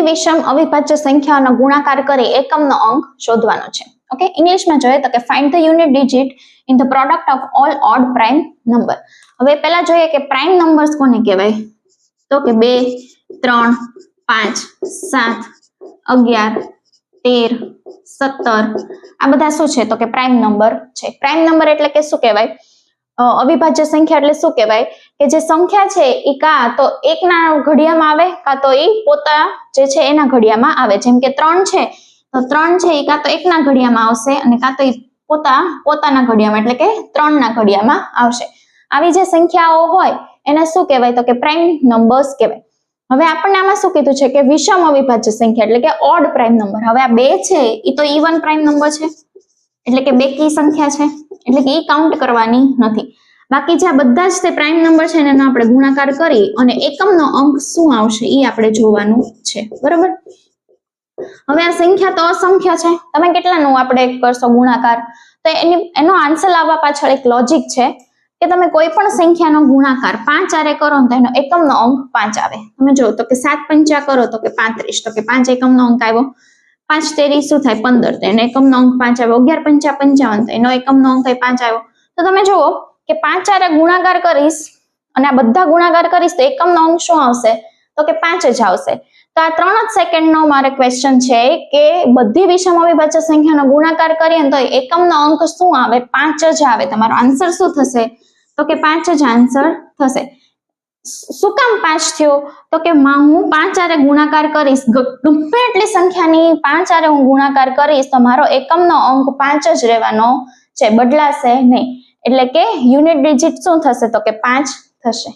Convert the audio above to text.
બધી વિષમ અવિભાજ્ય સંખ્યાઓનો ગુણાકાર કરી એકમનો અંક શોધવાનો છે. ઓકે, ઇંગ્લિશમાં જોઈએ તો કે find the unit digit in the product of all odd prime number. હવે પહેલા જોઈએ કે પ્રાઇમ નંબર્સ કોને કહેવાય, તો કે 2, 3, 5, 7, 11, 13, 17 આ બધા શું છે તો કે પ્રાઇમ નંબર છે. પ્રાઇમ નંબર એટલે કે શું કહેવાય, અવિભાજ્ય સંખ્યા એટલે શું કહેવાય કે જે સંખ્યા છે એ કાં તો એકના ઘડિયામાં આવે કાં તો એ પોતા જે છે એના ઘડિયામાં આવે. જેમ કે 3 છે તો 3 છે એ કાં તો એકના ઘડિયામાં આવશે અને કાં તો એ પોતાના ઘડિયામાં એટલે કે 3 ના ઘડિયામાં આવશે. આવી જે સંખ્યાઓ હોય એને શું કહેવાય તો કે પ્રાઇમ નંબર્સ કહેવાય. હવે આપણને આમાં શું કીધું છે કે વિષમ અવિભાજ્ય સંખ્યા એટલે કે ઓડ પ્રાઇમ નંબર. હવે આ 2 છે એ તો ઇવન પ્રાઇમ નંબર છે એટલે કે બેકી સંખ્યા છે એટલે કે એ કાઉન્ટ કરવાની નથી. બાકી જે આ બધા જ તે પ્રાઇમ નંબર છે એનો આપણે ગુણાકાર કરી અને એકમનો અંક શું આવશે એ આપણે જોવાનું છે. બરોબર. હવે આ સંખ્યા તો અસંખ્ય છે, તમે કેટલાનું આપણે કરશો ગુણાકાર, તો એનો આન્સર લાવવા પાછળ એક લોજિક છે કે તમે કોઈ પણ સંખ્યાનો ગુણાકાર 5 આરે કરો તો એનો એકમનો અંક 5 આવે. તમે જો તો કે 7 પંચા કરો તો કે 35, તો કે 5 એકમનો અંક આવ્યો. 5 તેરી શું થાય 15, તો એનો એકમનો અંક 5 આવ્યો. 11 પંચા 55, તો એનો એકમનો અંક 5 આવ્યો. તો તમે જુઓ કે 5 આરે ગુણાકાર કરીશ અને આ બધા ગુણાકાર કરીશ તો એકમનો અંક શું આવશે તો કે 5 જ આવશે. તો આ 3 જ સેકન્ડનો મારે ક્વેશ્ચન છે કે બધી વિષમ અવિભાજ્ય સંખ્યાનો ગુણાકાર કરીએ તો એકમનો અંક શું આવે 5 જ આવે. તમારો આન્સર શું થશે તો કે 5 જ આન્સર થશે. શું કામ 5 થયો તો કે હું 5 આરે ગુણાકાર કરીશ, ગમે એટલી સંખ્યાની 5 આરે હું ગુણાકાર કરીશ તો મારો એકમનો અંક 5 જ રહેવાનો છે, બદલાશે નહીં. એટલે કે યુનિટ ડિજિટ શું થશે તો કે 5 થશે.